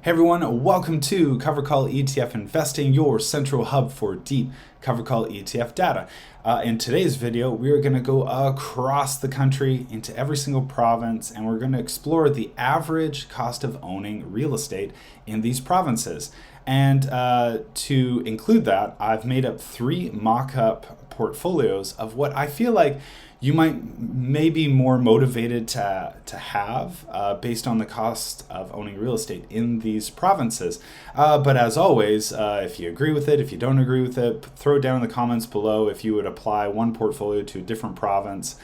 Hey everyone, welcome to CoveredCall ETF Investing, your central hub for deep CoveredCall ETF data. In today's video, we are going to go across the country into every single province, and we're going to explore the average cost of owning real estate in these provinces. And to include that, I've made up 3 mock-up portfolios of what I feel like you may be more motivated to have based on the cost of owning real estate in these provinces. But as always, if you agree with it, if you don't agree with it, throw it down in the comments below if you would apply one portfolio to a different province.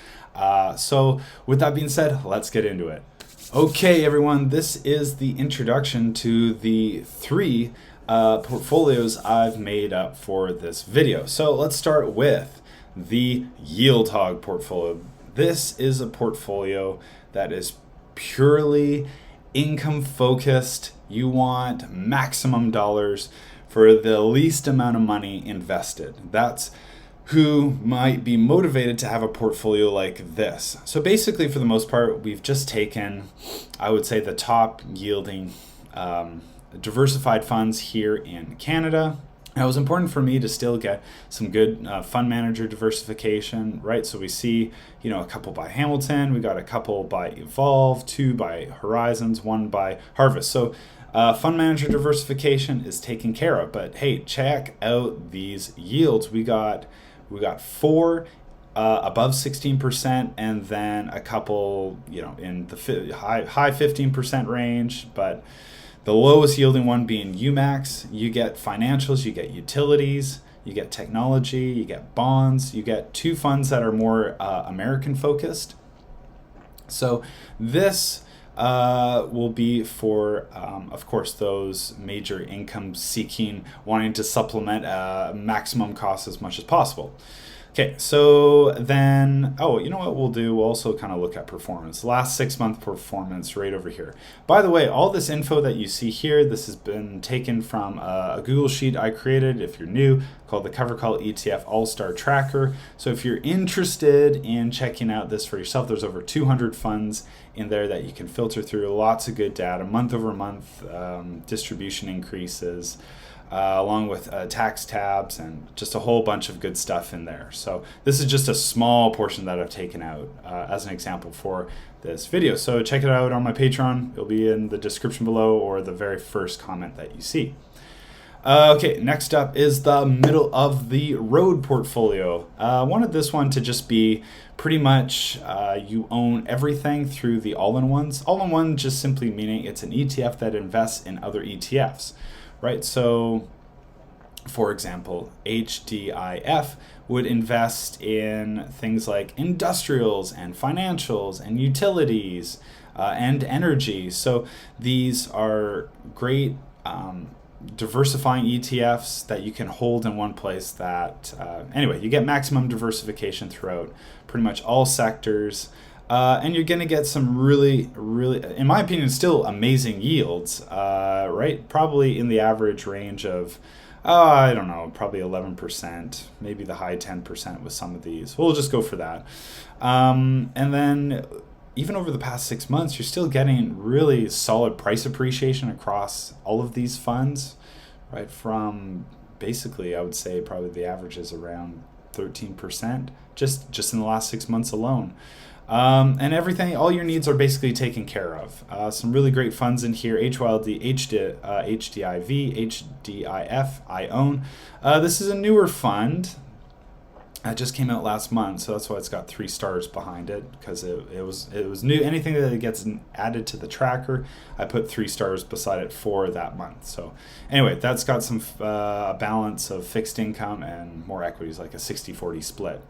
So with that being said, let's get into it. Okay, everyone, this is the introduction to the 3 portfolios I've made up for this video. So let's start with the Yield Hog portfolio. This is a portfolio that is purely income focused. You want maximum dollars for the least amount of money invested. That's who might be motivated to have a portfolio like this. So basically, for the most part, we've just taken, I would say, the top yielding diversified funds here in Canada. Now, it was important for me to still get some good fund manager diversification, right? So we see, a couple by Hamilton, we got a couple by Evolve, 2 by Horizons, 1 by Harvest. So fund manager diversification is taken care of. But hey, check out these yields. We got 4 above 16%, and then a couple, in the high 15% range, but the lowest yielding one being UMAX. You get financials, you get utilities, you get technology, you get bonds, you get 2 funds that are more American focused. So this will be for, of course, those major income seeking, wanting to supplement maximum cost as much as possible. Okay, so then, you know what we'll do? We'll also kind of look at performance. Last 6-month performance right over here. By the way, all this info that you see here, this has been taken from a Google sheet I created, if you're new, called the CoveredCall ETF ALLSTAR Tracker. So if you're interested in checking out this for yourself, there's over 200 funds in there that you can filter through. Lots of good data, month over month, distribution increases, along with tax tabs and just a whole bunch of good stuff in there. So this is just a small portion that I've taken out as an example for this video. So check it out on my Patreon. It'll be in the description below or the very first comment that you see. Okay, next up is the middle of the road portfolio. I wanted this one to just be pretty much you own everything through the all-in-ones. All-in-one just simply meaning it's an ETF that invests in other ETFs. Right, so for example, HDIF would invest in things like industrials and financials and utilities and energy. So these are great diversifying ETFs that you can hold in one place that, anyway, you get maximum diversification throughout pretty much all sectors. And you're going to get some really, in my opinion, still amazing yields, right? Probably in the average range of, I don't know, probably 11%, maybe the high 10% with some of these. We'll just go for that. And then even over the past 6 months, you're still getting really solid price appreciation across all of these funds, right? From basically, I would say probably the average is around 13%, just in the last 6 months alone. And everything, all your needs are basically taken care of. Some really great funds in here, HYLD, HDIV, HDIF, I own. This is a newer fund. It just came out last month, so that's why it's got 3 stars behind it, because it was new. Anything that gets added to the tracker, I put 3 stars beside it for that month. So anyway, that's got some balance of fixed income and more equities, like a 60-40 split.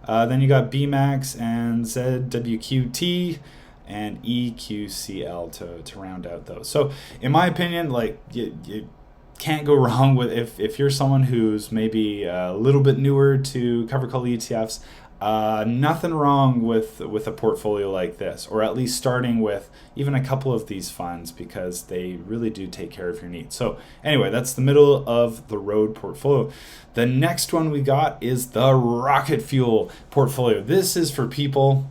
Then you got BMAX and ZWQT and EQCL to round out those. So in my opinion, like you can't go wrong with if you're someone who's maybe a little bit newer to CoveredCall ETFs. Nothing wrong with a portfolio like this, or at least starting with even a couple of these funds, because they really do take care of your needs. So anyway, that's the middle of the road portfolio. The next one we got is the rocket fuel portfolio. This is for people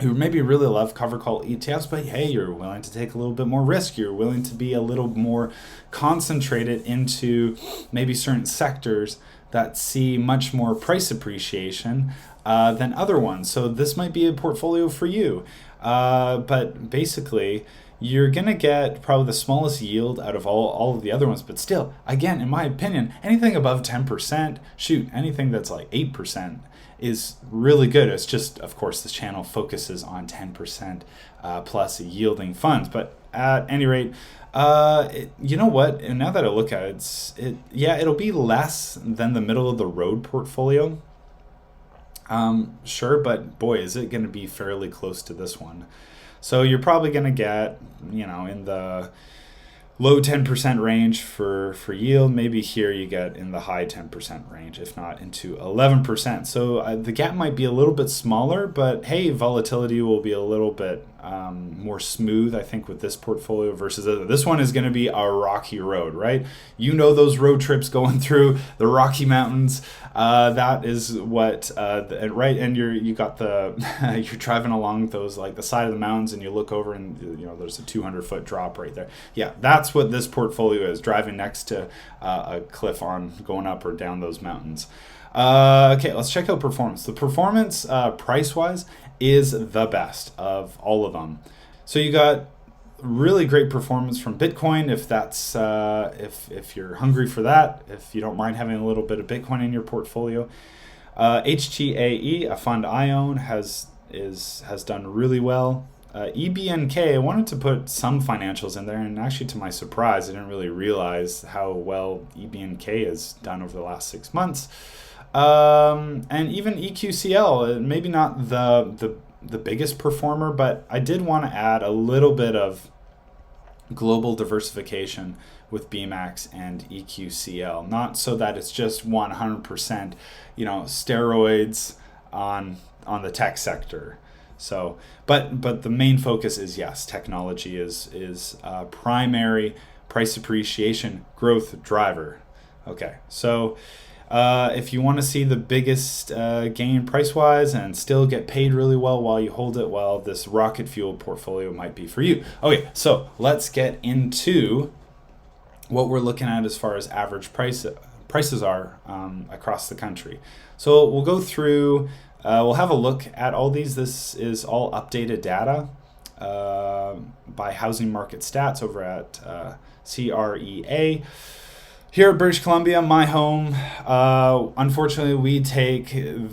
who maybe really love cover call ETFs, but hey, you're willing to take a little bit more risk. You're willing to be a little more concentrated into maybe certain sectors that see much more price appreciation than other ones. So this might be a portfolio for you. But basically, you're going to get probably the smallest yield out of all of the other ones. But still, again, in my opinion, anything above 10%, shoot, anything that's like 8% is really good. It's just, of course, this channel focuses on 10% plus yielding funds. But at any rate, you know what? And now that I look at it, it'll be less than the middle of the road portfolio. Sure, but boy, is it going to be fairly close to this one. So you're probably going to get, in the low 10% range for yield. Maybe here you get in the high 10% range, if not into 11%. So the gap might be a little bit smaller, but hey, volatility will be a little bit more smooth, I think, with this portfolio versus this one is going to be a rocky road, right? You know those road trips going through the Rocky Mountains. That is what right, and you got the you're driving along those, like the side of the mountains, and you look over and there's a 200-foot drop right there. Yeah, that's what this portfolio is, driving next to a cliff on going up or down those mountains. Okay, let's check out performance. The performance price-wise is the best of all of them. So you got really great performance from Bitcoin, if that's if you're hungry for that, if you don't mind having a little bit of Bitcoin in your portfolio. HTAE, a fund I own, has done really well. EBNK, I wanted to put some financials in there, and actually to my surprise, I didn't really realize how well EBNK has done over the last 6 months. And even EQCL, maybe not the biggest performer, but I did want to add a little bit of global diversification with BMAX and EQCL, not so that it's just 100%, steroids on the tech sector. So, but the main focus is, yes, technology is primary price appreciation growth driver. Okay, so if you want to see the biggest gain price-wise and still get paid really well while you hold it, well, this rocket fuel portfolio might be for you. Okay, so let's get into what we're looking at as far as average prices are across the country. So we'll go through, we'll have a look at all these. This is all updated data by Housing Market Stats over at CREA. Here at British Columbia, my home, unfortunately, we take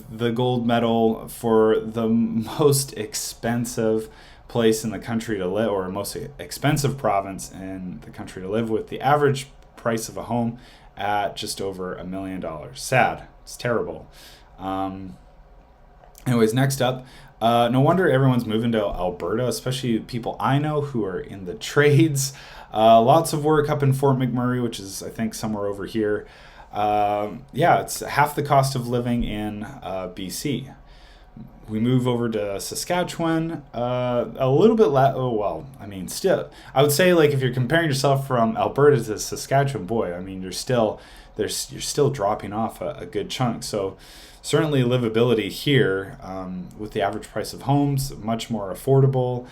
the gold medal for the most expensive place in the country to live, or most expensive province in the country to live, with the average price of a home at just over $1 million. Sad. It's terrible. Anyways, next up, no wonder everyone's moving to Alberta, especially people I know who are in the trades. Lots of work up in Fort McMurray, which is, I think, somewhere over here. It's half the cost of living in BC. We move over to Saskatchewan, a little bit still, I would say, like, if you're comparing yourself from Alberta to Saskatchewan, boy, I mean, you're still dropping off a good chunk. So certainly livability here, with the average price of homes, much more affordable,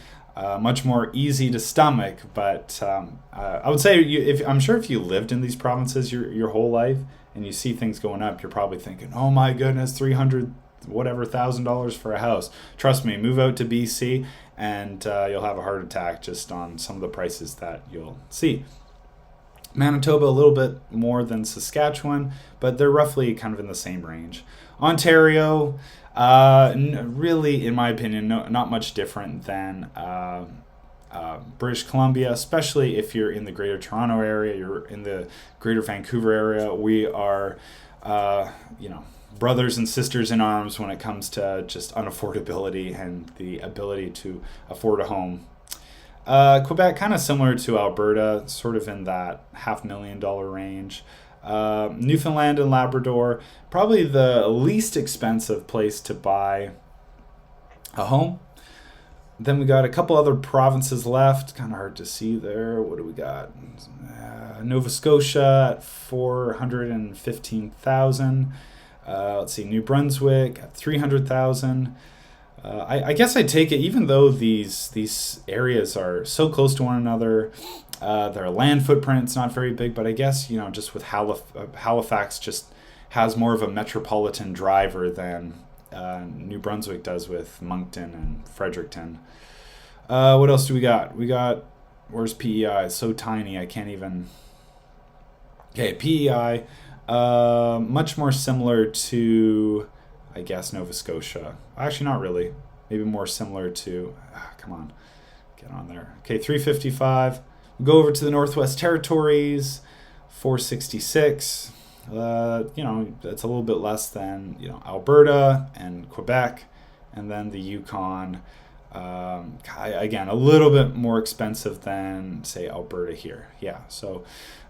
much more easy to stomach. But I would say, I'm sure if you lived in these provinces your whole life and you see things going up, you're probably thinking, oh my goodness, $300,000 for a house. Trust me, move out to BC and you'll have a heart attack just on some of the prices that you'll see. Manitoba, a little bit more than Saskatchewan, but they're roughly kind of in the same range. Ontario, really, in my opinion, not much different than British Columbia, especially if you're in the Greater Toronto area, you're in the Greater Vancouver area. We are, brothers and sisters in arms when it comes to just unaffordability and the ability to afford a home. Quebec, kind of similar to Alberta, sort of in that $500,000 range. Newfoundland and Labrador, probably the least expensive place to buy a home. Then we got a couple other provinces left, kind of hard to see there. What do we got? Nova Scotia at $415,000. Let's see, New Brunswick at $300,000. I guess I take it, even though these areas are so close to one another, their land footprint's not very big, but I guess, just with Halifax just has more of a metropolitan driver than New Brunswick does with Moncton and Fredericton. What else do we got? Where's PEI? It's so tiny, I can't even... Okay, PEI, much more similar to, I guess, Nova Scotia. Actually, not really. Maybe more similar to, come on, get on there. Okay, 355. We go over to the Northwest Territories, 466. It's a little bit less than, Alberta and Quebec, and then the Yukon. Again, a little bit more expensive than, say, Alberta here. Yeah, so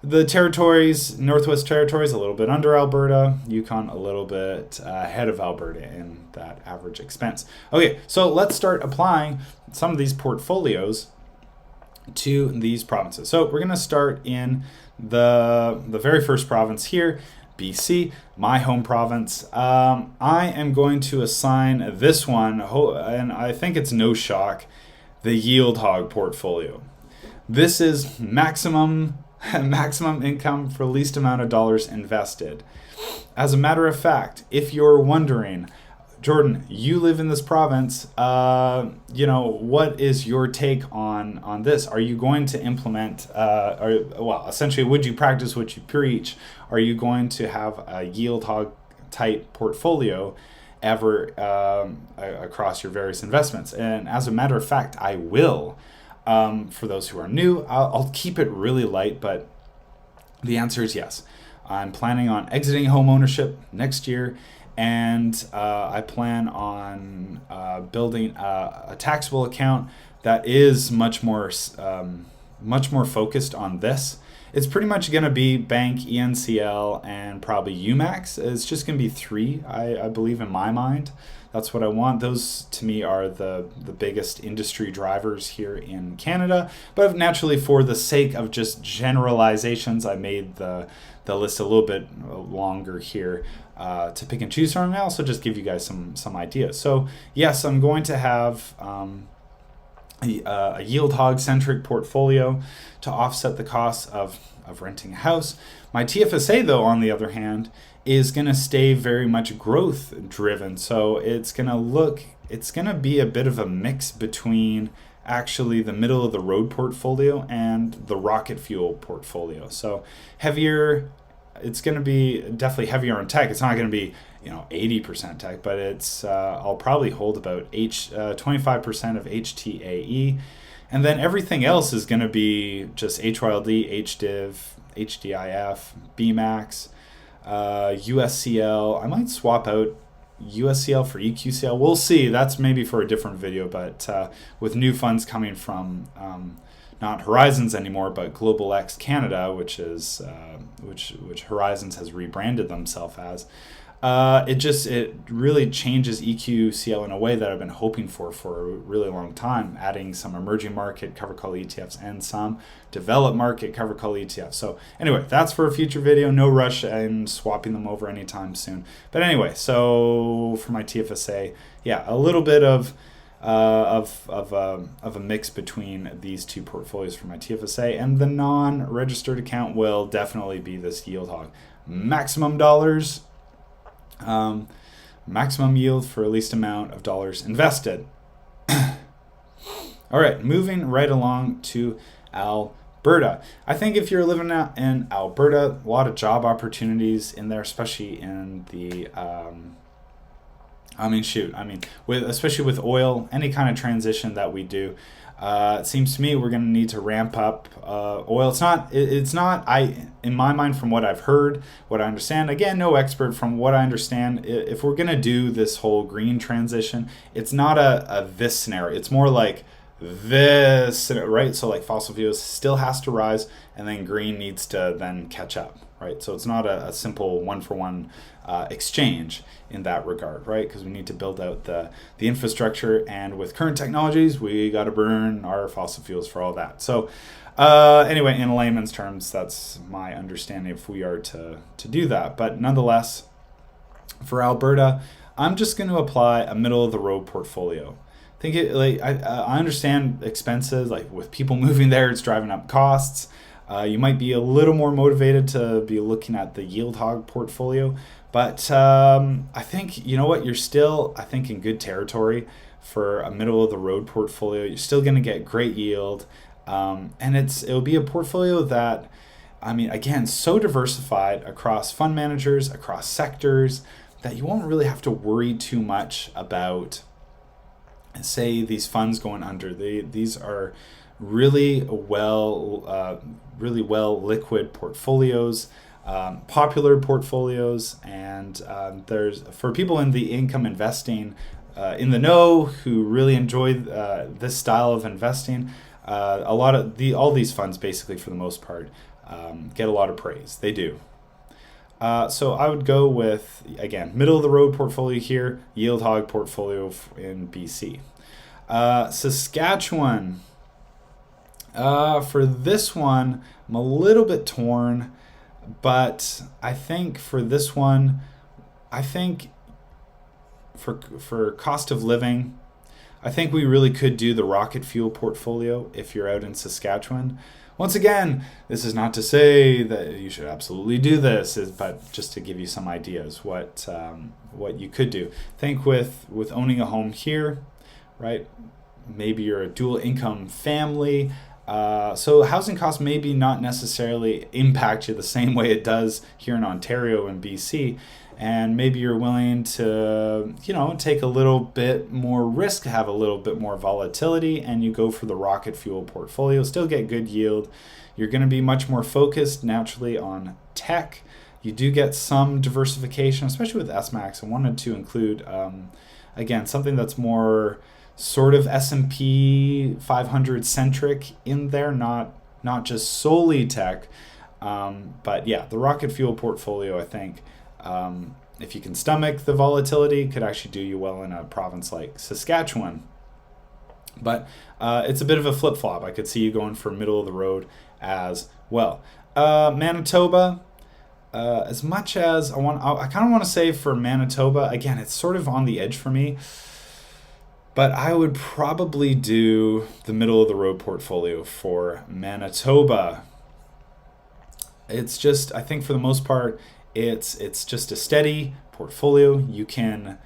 the territories, Northwest Territories, a little bit under Alberta, Yukon a little bit ahead of Alberta in that average expense. Okay, so let's start applying some of these portfolios to these provinces. So we're going to start in the very first province here, BC, my home province. I am going to assign this one, and I think it's no shock, the Yield Hog portfolio. This is maximum income for least amount of dollars invested. As a matter of fact, if you're wondering, Jordan, you live in this province, what is your take on this? Are you going to implement, essentially, would you practice what you preach? Are you going to have a yield hog type portfolio ever across your various investments? And as a matter of fact, I will. For those who are new, I'll keep it really light, but the answer is yes. I'm planning on exiting home ownership next year, and I plan on building a taxable account that is much more focused on this. It's pretty much going to be bank, ENCL, and probably UMAX. It's just going to be three, I believe, in my mind. That's what I want. Those, to me, are the biggest industry drivers here in Canada. But naturally, for the sake of just generalizations, I made the list a little bit longer here to pick and choose from. And I also just give you guys some ideas. So, yes, I'm going to have a yield hog centric portfolio to offset the costs of renting a house. My TFSA, though, on the other hand, is going to stay very much growth driven. So it's going to be a bit of a mix between actually the middle of the road portfolio and the rocket fuel portfolio. So it's going to be definitely heavier on tech. It's not going to be 80% tech, but it's I'll probably hold about 25% of HTAE, and then everything else is going to be just HYLD, HDIV, HDIF, BMAX, USCL. I might swap out USCL for EQCL. We'll see. That's maybe for a different video, but with new funds coming from not Horizons anymore, but Global X Canada, which Horizons has rebranded themselves as. It really changes EQCL in a way that I've been hoping for a really long time, adding some emerging market covered call ETFs and some developed market covered call ETFs. So anyway, that's for a future video. No rush in swapping them over anytime soon. But anyway, so for my TFSA, yeah, a little bit of a mix between these two portfolios for my TFSA, and the non-registered account will definitely be this yield hog. Maximum dollars. Maximum yield for least amount of dollars invested. All right, moving right along to Alberta. I think if you're living out in Alberta, a lot of job opportunities in there, especially in the especially with oil, any kind of transition that we do. It seems to me we're going to need to ramp up oil. It's not. In my mind, from what I've heard, what I understand. Again, no expert. From what I understand, if we're going to do this whole green transition, it's not a this scenario. It's more like this, right? So like fossil fuels still has to rise, and then green needs to then catch up, right? So it's not a simple one-for-one exchange in that regard, right? Because we need to build out the infrastructure, and with current technologies, we got to burn our fossil fuels for all that. So anyway, in layman's terms, that's my understanding if we are to do that. But nonetheless, for Alberta, I'm just going to apply a middle of the road portfolio. I understand expenses, like with people moving there, it's driving up costs. You might be a little more motivated to be looking at the yield hog portfolio, but I think, you know what, you're still, I think, in good territory for a middle of the road portfolio. You're still going to get great yield, and it'll be a portfolio that, I mean, again, so diversified across fund managers, across sectors, that you won't really have to worry too much about, say, these funds going under. These are really well liquid portfolios, popular portfolies, and there's, for people in the income investing in the know who really enjoy this style of investing, all these funds, basically for the most part, get a lot of praise. They do. So I would go with, again, middle of the road portfolio here, yield hog portfolio in BC. Saskatchewan. For this one, I'm a little bit torn, but I think for this one, for cost of living, I think we really could do the rocket fuel portfolio if you're out in Saskatchewan. Once again, this is not to say that you should absolutely do this, but just to give you some ideas what you could do. Think with owning a home here, right? Maybe you're a dual income family, so housing costs maybe not necessarily impact you the same way it does here in Ontario and BC. And maybe you're willing to, take a little bit more risk, have a little bit more volatility, and you go for the rocket fuel portfolio, still get good yield. You're going to be much more focused naturally on tech. You do get some diversification, especially with SMAX. I wanted to include, again, something that's more sort of S&P 500 centric in there, not just solely tech. But yeah, the rocket fuel portfolio, I think, if you can stomach the volatility, could actually do you well in a province like Saskatchewan. But it's a bit of a flip-flop. I could see you going for middle of the road as well. Manitoba, as much as I kind of want to say for Manitoba, again, it's sort of on the edge for me, but I would probably do the middle of the road portfolio for Manitoba. It's just, I think for the most part, it's just a steady portfolio. You can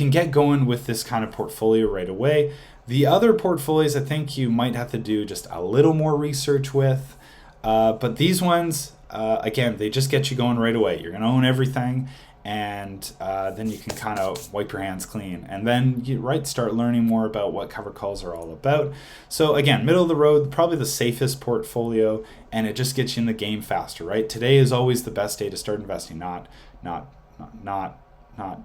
get going with this kind of portfolio right away. The other portfolios, I think you might have to do just a little more research with. But these ones, again, they just get you going right away. You're going to own everything, and then you can kind of wipe your hands clean. And then you start learning more about what covered calls are all about. So again, middle of the road, probably the safest portfolio, and it just gets you in the game faster, right? Today is always the best day to start investing, not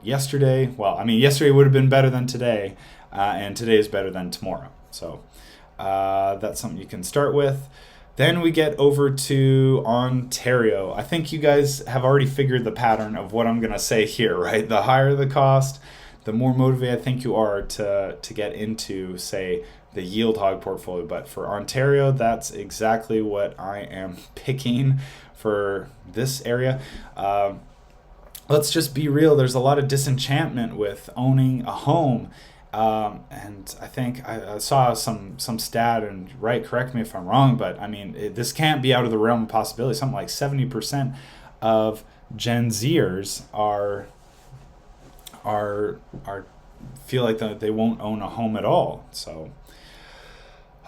yesterday. Well, I mean, yesterday would have been better than today, and today is better than tomorrow. So that's something you can start with. Then we get over to Ontario. I think you guys have already figured the pattern of what I'm going to say here, right? The higher the cost, the more motivated I think you are to get into, say, the yield hog portfolio. But for Ontario, that's exactly what I am picking for this area. Let's just be real. There's a lot of disenchantment with owning a home. And I think I saw some stat, and correct me if I'm wrong, but I mean, this can't be out of the realm of possibility. Something like 70% of Gen Zers are feel like they won't own a home at all. So,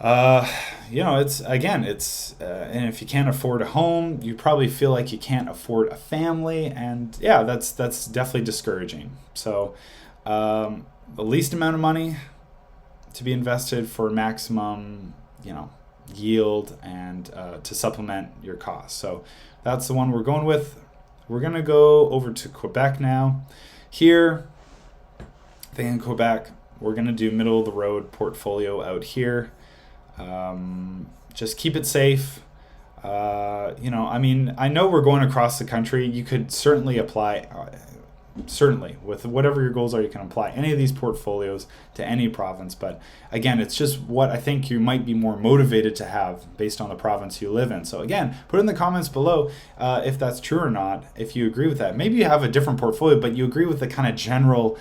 it's and if you can't afford a home, you probably feel like you can't afford a family, and yeah, that's definitely discouraging. So, the least amount of money to be invested for maximum, yield and to supplement your costs. So that's the one we're going with. We're going to go over to Quebec now. Here, I think in Quebec, we're going to do middle of the road portfolio out here. Just keep it safe. I know we're going across the country. You could certainly apply certainly, with whatever your goals are, you can apply any of these portfolios to any province. But again, it's just what I think you might be more motivated to have based on the province you live in. So again, put in the comments below if that's true or not, if you agree with that. Maybe you have a different portfolio, but you agree with the kind of general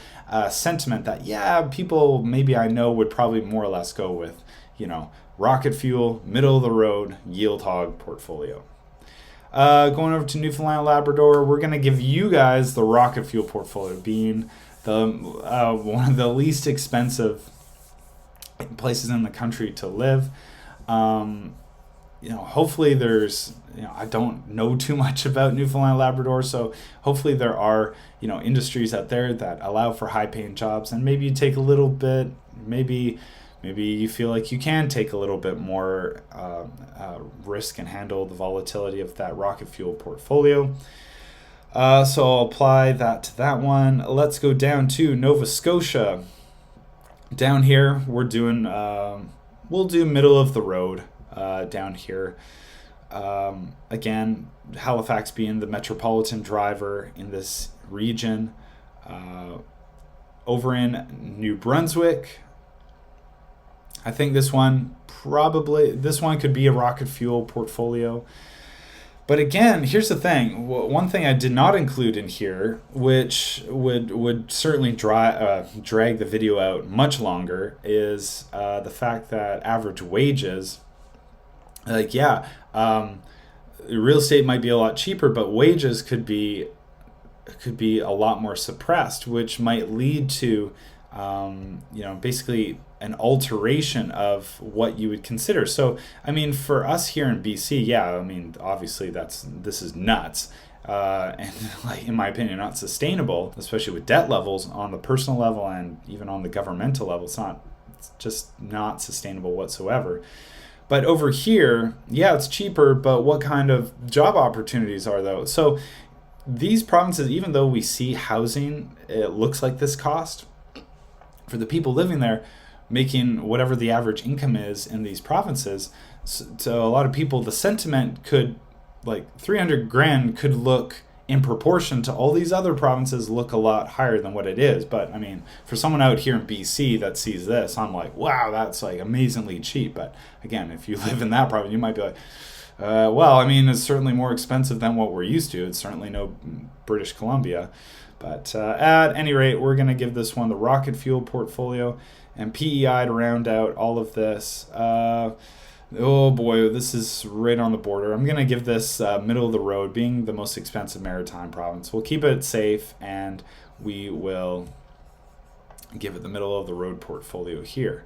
sentiment that, yeah, people maybe I know would probably more or less go with, rocket fuel, middle of the road, yield hog portfolio. Going over to Newfoundland and Labrador, we're going to give you guys the rocket fuel portfolio, being the one of the least expensive places in the country to live. Hopefully there's, I don't know too much about Newfoundland and Labrador, so hopefully there are, industries out there that allow for high-paying jobs, and maybe you take a little bit, maybe you feel like you can take a little bit more risk and handle the volatility of that rocket fuel portfolio. So I'll apply that to that one. Let's go down to Nova Scotia. Down here, we'll do middle of the road down here. Again, Halifax being the metropolitan driver in this region. Over in New Brunswick, I think this one could be a rocket fuel portfolio. But again, here's the thing. One thing I did not include in here, which would certainly drag the video out much longer, is the fact that average wages, real estate might be a lot cheaper, but wages could be a lot more suppressed, which might lead to basically an alteration of what you would consider. So, for us here in BC, obviously this is nuts. And in my opinion, not sustainable, especially with debt levels on the personal level and even on the governmental level. It's just not sustainable whatsoever. But over here, it's cheaper, but what kind of job opportunities are those? So these provinces, even though we see housing, it looks like this cost, for the people living there, making whatever the average income is in these provinces, to a lot of people, the sentiment could, 300 grand could look, in proportion to all these other provinces, look a lot higher than what it is. But for someone out here in BC that sees this, I'm like, wow, that's amazingly cheap. But again, if you live in that province, you might be like, it's certainly more expensive than what we're used to. It's certainly no British Columbia. But at any rate, we're going to give this one the rocket fuel portfolio, and PEI to round out all of this. Oh boy, this is right on the border. I'm going to give this middle of the road, being the most expensive maritime province. We'll keep it safe, and we will give it the middle of the road portfolio here.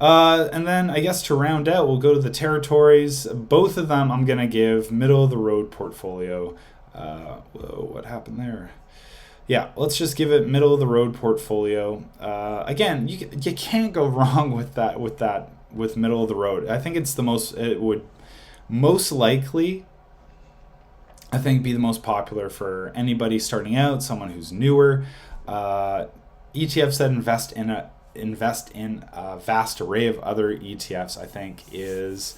And then I guess to round out, we'll go to the territories. Both of them I'm going to give middle of the road portfolio. What happened there? Yeah, let's just give it middle of the road portfolio. Again, you can't go wrong with middle of the road. I think it would most likely, I think, be the most popular for anybody starting out, someone who's newer. ETFs that invest in a vast array of other ETFs, I think, is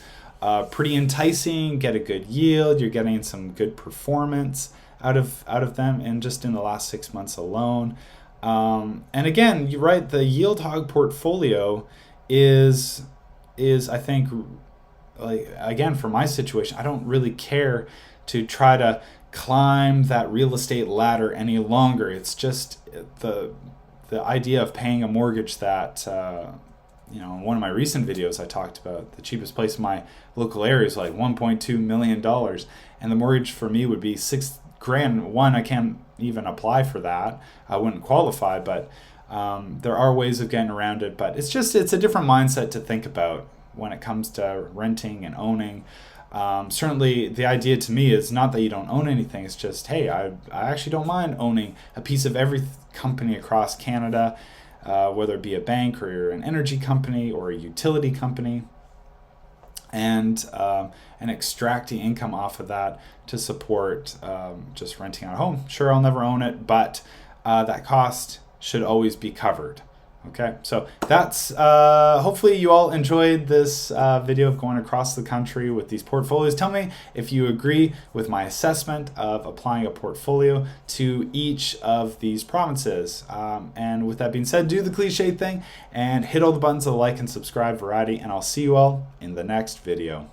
pretty enticing. Get a good yield. You're getting some good performance out of them, and just in the last 6 months alone. And again, you're right, the yield hog portfolio is I think, again, for my situation, I don't really care to try to climb that real estate ladder any longer. It's just the idea of paying a mortgage that in one of my recent videos I talked about the cheapest place in my local area is like $1.2 million, and the mortgage for me would be $6,000. One, I can't even apply for that. I wouldn't qualify, but there are ways of getting around it. But it's a different mindset to think about when it comes to renting and owning. Certainly the idea to me is not that you don't own anything. It's just, hey, I actually don't mind owning a piece of every company across Canada, whether it be a bank or an energy company or a utility company, and extracting income off of that to support just renting out a home. Sure, I'll never own it, but that cost should always be covered. Okay, so that's hopefully you all enjoyed this video of going across the country with these portfolios. Tell me if you agree with my assessment of applying a portfolio to each of these provinces. And with that being said, do the cliche thing and hit all the buttons of the like and subscribe variety, and I'll see you all in the next video.